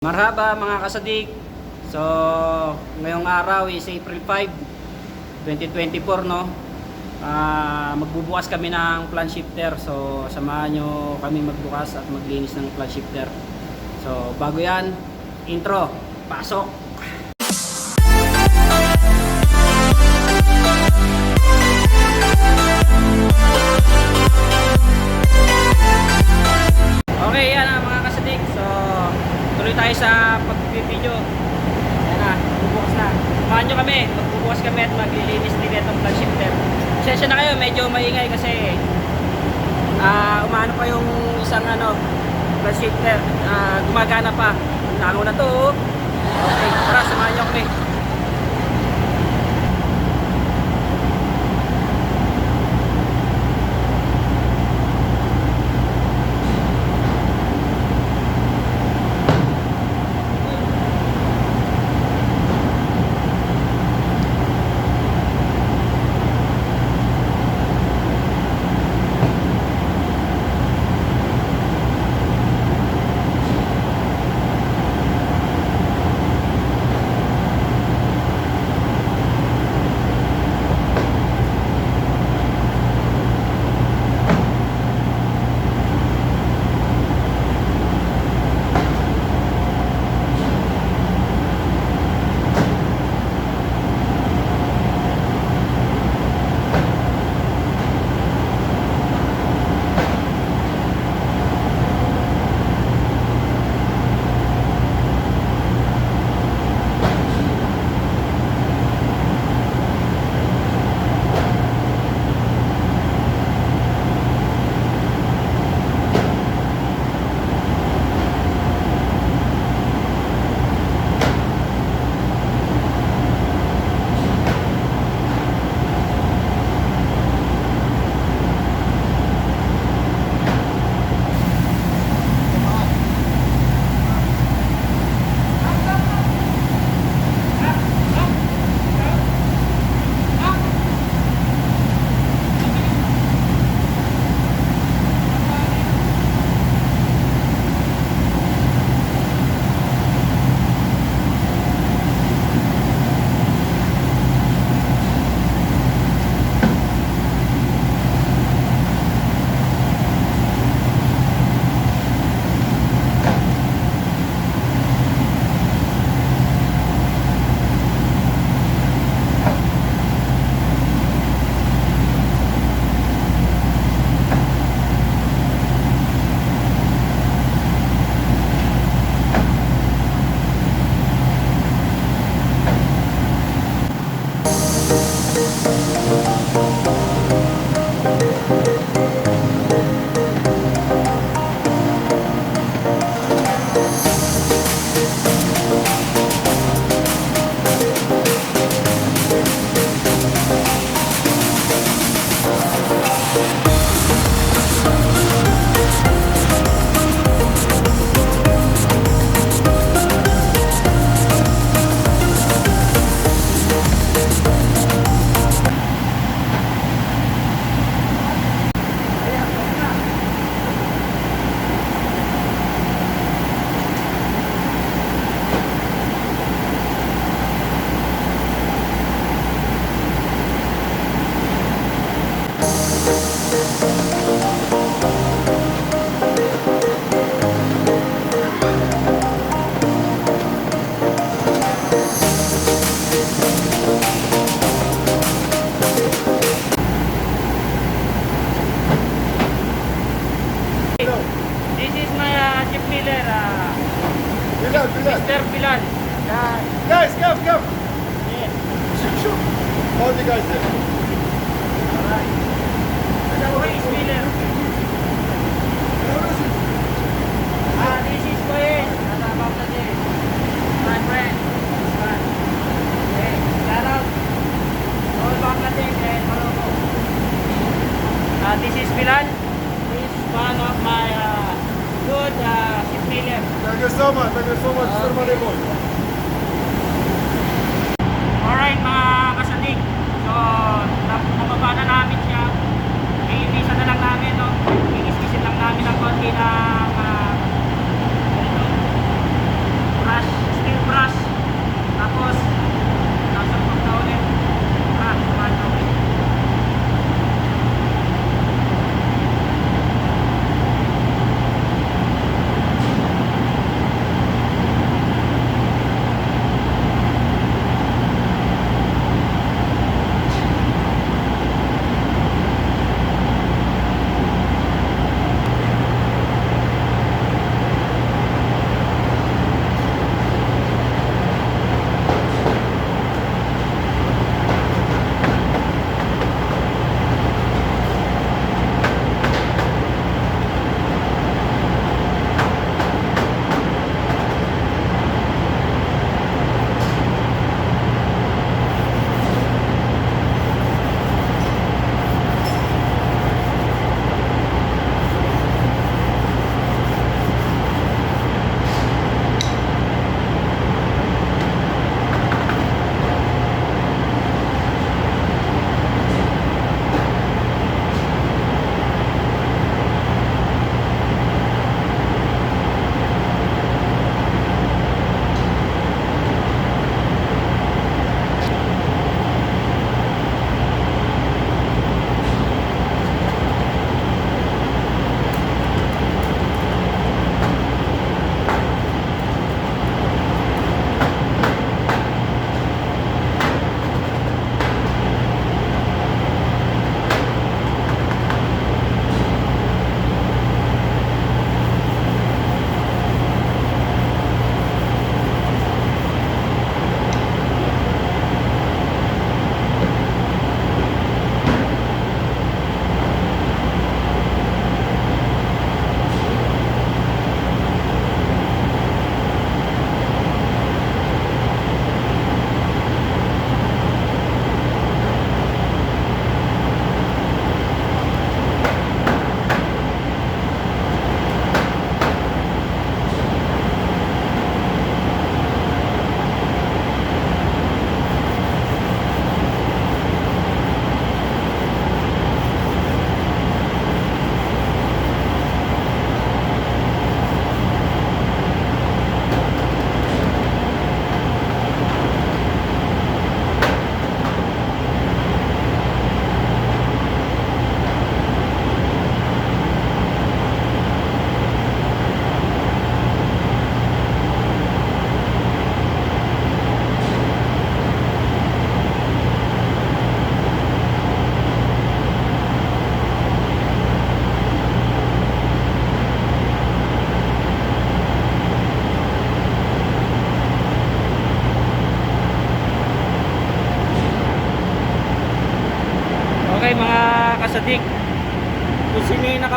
Marhaba mga kasadik. So, ngayong araw is April 5, 2024, no? Magbubukas kami ng plant shifter. So, samahan nyo kami magbukas at maglinis ng plant shifter. So, bago yan, intro, pasok! Okay, yan mga kasadik. So, tuloy tayo sa pag-video. Ayan na, bubukas na. Samahan nyo kami, magbubukas kami at maglilinis din itong plant shifter. Pasensya na kayo, medyo maingay kasi umano pa yung isang plant shifter. Gumagana pa. Lango na to. Okay, tara, samahan nyo kami. This is my chip filler, Mr. Bilal. Guys, come! Yes. Shoot! All the guys there. Alright. Who is filler? This is Koyen. Bangladesh. My friend. Okay. Shout out all Bangladesh and Morocco. This is Bilal. He is one of my good chip filler. Thank you so much, Mr. Malibol. Alright mga kasadik. So, nababa na namin siya. I-visa na lang namin, no? I-iskisin lang namin ng konti ng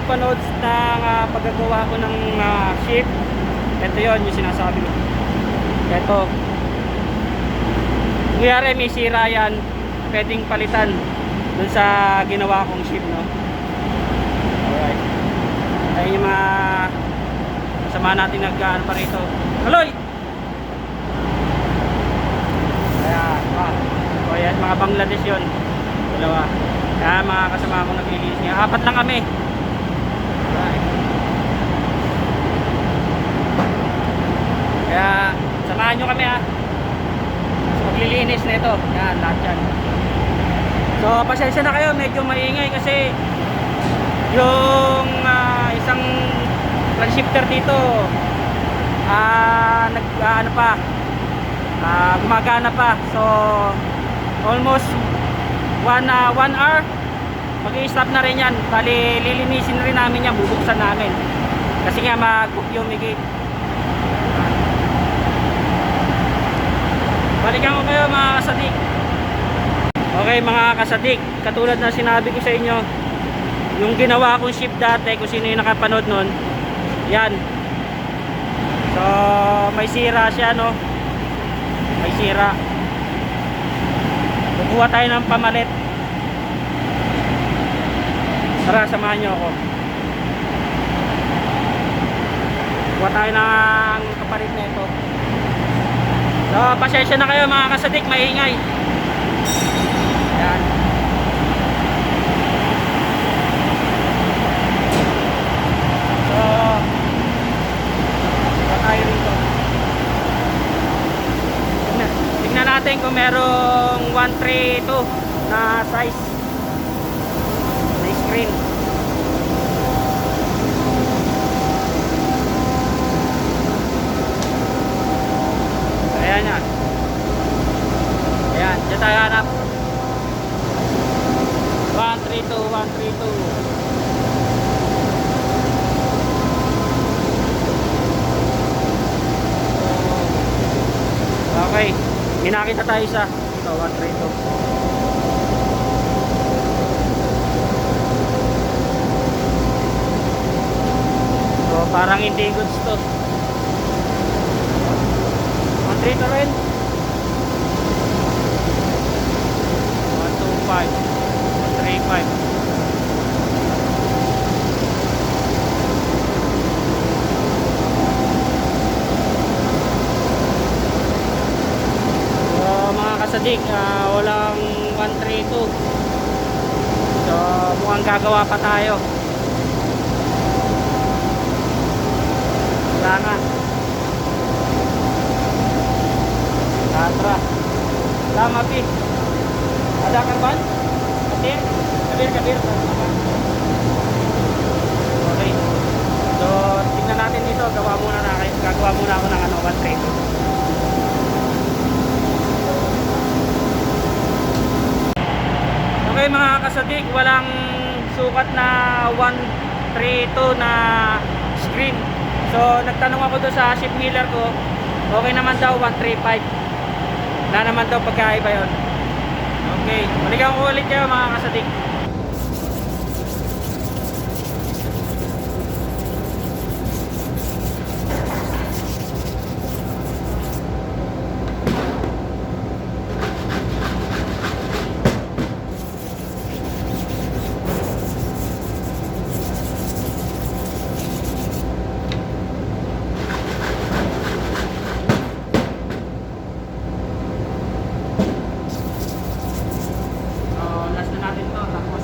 nakapanood ng paggagawa ko ng ship, ito yon yung sinasabi ko. Ito. Kuyari may sira yan, pwedeng palitan dun sa ginawa kong ship, no? Alright. Ayun yung mga kasama natin nag-ano pa rito. Kaloy! Ayan, so yan, mga Bangladesh yun. Dalawa. Kaya mga kasama ko naglilinis nga. 4 lang kami. Alright. Kaya samahan nyo kami, ha. So, maglilinis na ito. Yan, lahat yan. So pasensya na kayo, medyo maingay kasi yung isang transhifter dito ano pa, gumagana pa. So almost 1 hour mag-i-stop na rin yan. Bali lilinisin rin namin yan, bubuksan namin kasi nga mag-fumigate. Balikan ko kayo mga kasadik. Okay mga kasadik, katulad na sinabi ko sa inyo, yung ginawa kong ship dati, kung sino yung nakapanood nun, yan. So may sira siya, no? May sira. Kukuha tayo ng pamalit. Tara, samahan nyo ako. Kukuha tayo ng kapalit na ito. So pasensya na kayo mga kasadik, maingay. Yan. So tayo rito. Tingnan natin kung merong 132 na size na screen. Ayan yan. Ayan, dyan tayo hanap. 132, 132. Okay, may nakita tayo sa ito, 132. So parang hindi goods to. 132 rin. 125, 135. Kasadik, walang 132. So mukhang gagawa pa tayo. Wala nga. Tatra. Tama pi. Ada karban? Kabir? Kabir. Okay. So tingnan natin dito. Gagawa muna ako ng 132. Okay mga kasadik, walang sukat na 132 na screen. So nagtanong ako doon sa ship miller ko, okay naman daw 135. Wala naman daw pagkaiba yun. Okay, balikan ko ulit kayo mga kasadik. Last na natin to, tapos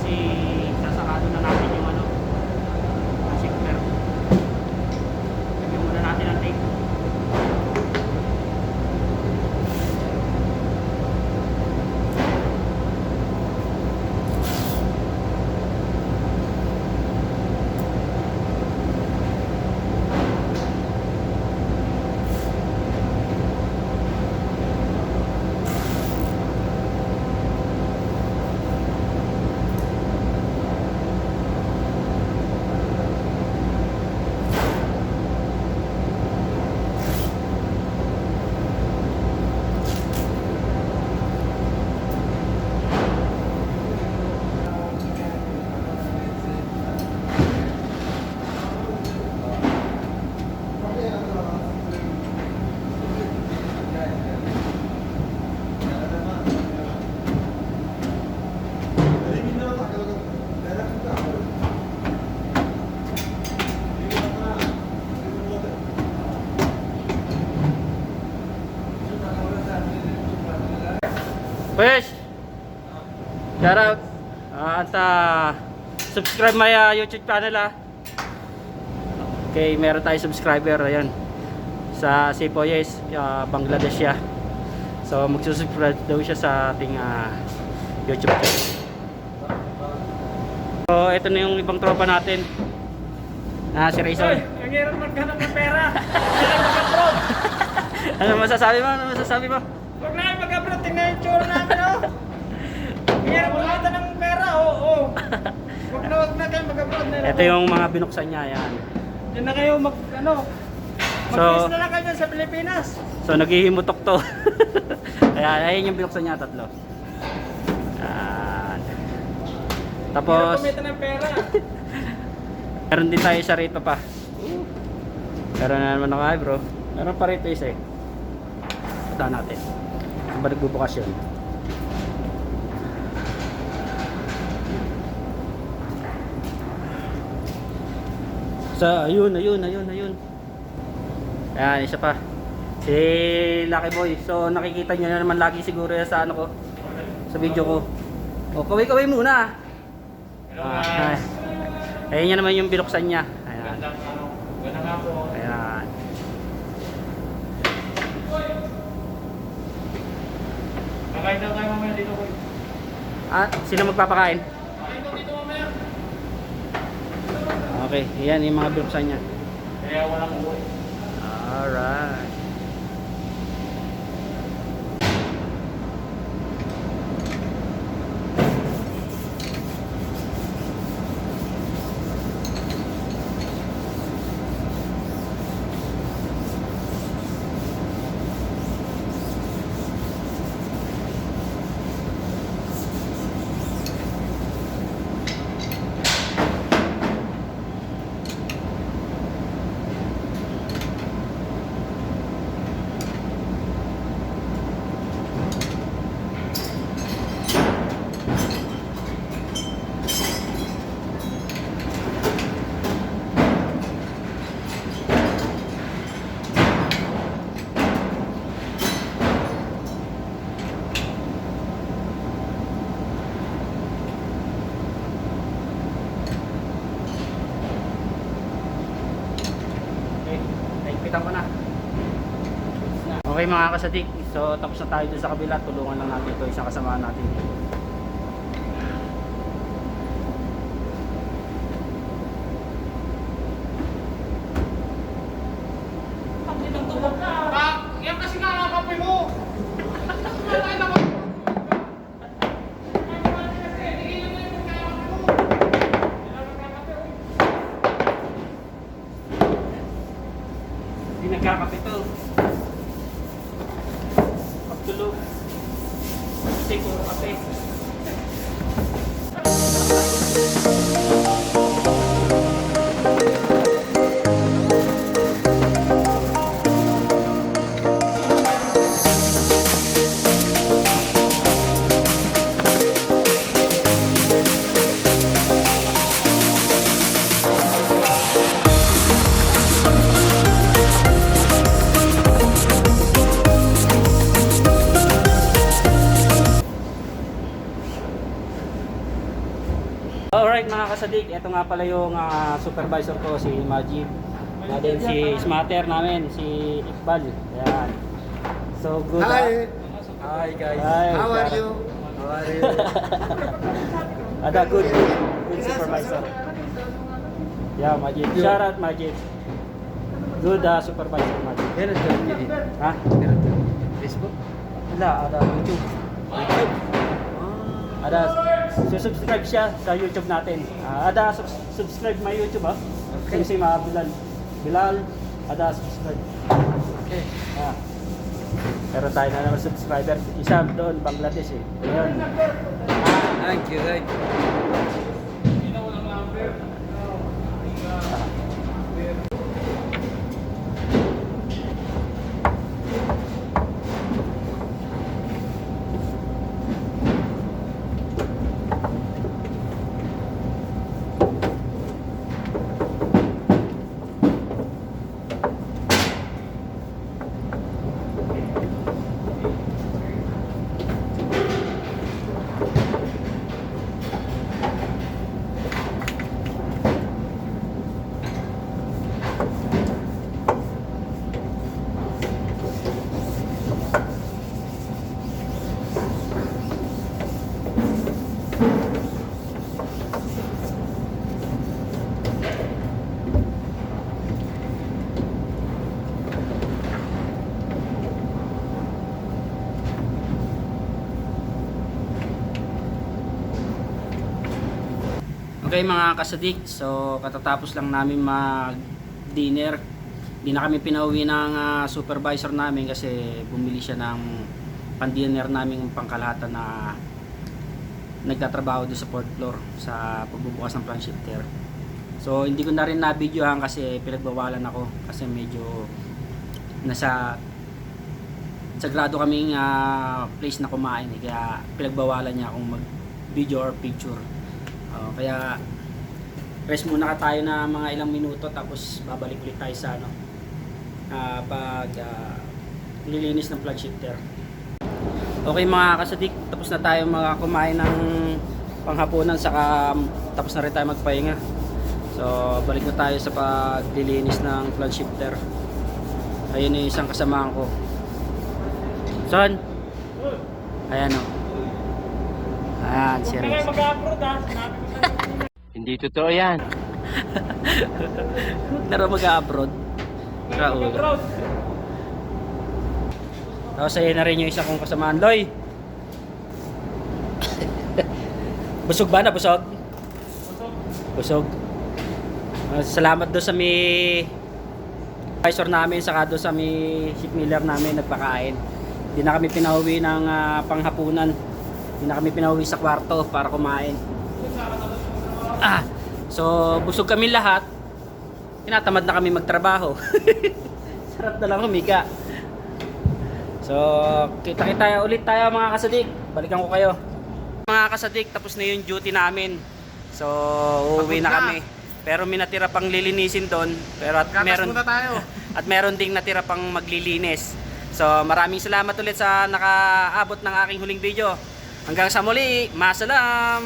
Pues, shout out. At subscribe my YouTube channel Okay, meron tayo subscriber, ayan. Sa Sipoyes, Bangladesh siya. So magsusubscribe daw siya sa ating YouTube channel. So ito na yung ibang tropa natin. Si Rayson. Ang hirap maghanap ng pera. Kailangan mag-upload. Ano masasabi mo? Ano masasabi mo? Huwag na kayo mag-upload. Tingnan yung tsura namin, oh. Ang hirap kumita ng pera, oo. Huwag na kayo mag-upload na. Ito yung mga binuksan niya, ayan. Diyan na kayo mag-face na lang kayo dyan sa Pilipinas. So naghihimutok to. Ayan, ayun yung binuksan niya, tatlo. Ayan. Hirap Tapos kumita ng pera. meron din tayo isa rito pa. Meron na naman ako, bro. Meron pa rito isa eh. Punta natin. Saan ba nagbubukas yun? Ayun. Ayan, isa pa. Si Lucky Boy. So nakikita nyo na naman lagi siguro yan sa ano ko. Sa video ko. O, kaway-kaway muna. Ay. Ayan yan naman yung binuksan niya. Ayan. Ganda nga po. Ayan. Kakain daw kayo mamaya dito, boy. Sino magpapakain? Kakain daw dito mamaya. Okay, yan yung mga binuksan niya. Kaya walang uwi. Alright. Kita ko na. Okay mga kasadik, so tapos na tayo dun sa kabila. Tulungan lang natin ito, isang kasama natin. Yan kasi nga ang kape mo. Hindi nagkakapito. Pagtulog. Kasi puro kape. Alright mga kasadik, ito nga pala yung supervisor ko, si Majid. Then si Smatter namin, si Iqbal. Ayan. So good. Hi. Hi guys. Hi. How are you? How are you? Ada good supervisor. Yeah, Majid. Shout out Majid. Good supervisor Majid. Meron ka hindi. Ha? Meron ka. Facebook? Wala, ada YouTube. YouTube? Ada subscribe siya sa YouTube natin. Ada subscribe my YouTube Okay. Si Bilal. Ada subscribe. Okay. Pero tayo na naman subscriber. Isa doon, Bangladesh eh. Ayun. Thank you, thank you. Okay mga kasadik, so katatapos lang namin mag-dinner. Di na kami pinauwi ng supervisor namin kasi bumili siya ng pan-dinner naming pangkalahatan na nagtatrabaho doon sa 4th floor sa pagbubukas ng plant shifter. So hindi ko na rin na-videohan kasi pinagbawalan ako kasi medyo nasa sagrado kaming place na kumain kaya pinagbawalan niya akong mag-video or picture. Kaya rest muna ka tayo na mga ilang minuto tapos babalik ulit tayo sa pag lilinis ng plug shifter. Okay mga kasadik, tapos na tayo kumain ng panghapunan saka tapos na rin tayo magpahinga. So balik na tayo sa paglilinis ng plug shifter. Ayun yung isang kasamahan ko. Son? Ayan o. Ayan, Huwag na kayo serious. mag-upload ha. Sinabi ko sa inyo. Hindi totoo yan. Na raw mag-abroad. Raulo. Mag-upload. Tapos ayun na rin yung isa kong kasamahan. Loy! Busog ba na? Busog? Busog. Salamat doon sa may advisor namin saka doon sa may ship miller namin nagpakain. Hindi na kami pinauwi ng panghapunan. Hindi na kami pinauwi sa kwarto para kumain. So busog kami lahat. Tinatamad na kami magtrabaho. Sarap na lang humiga. So kita-kita ulit tayo mga kasadik. Balikan ko kayo. Mga kasadik, tapos na yung duty namin. So uuwi na kami. Pero may natira pang lilinisin doon. Pero at meron tayo. at meron ding natira pang maglilinis. So maraming salamat ulit sa nakaabot ng aking huling video. Hanggang sa muli, masalam!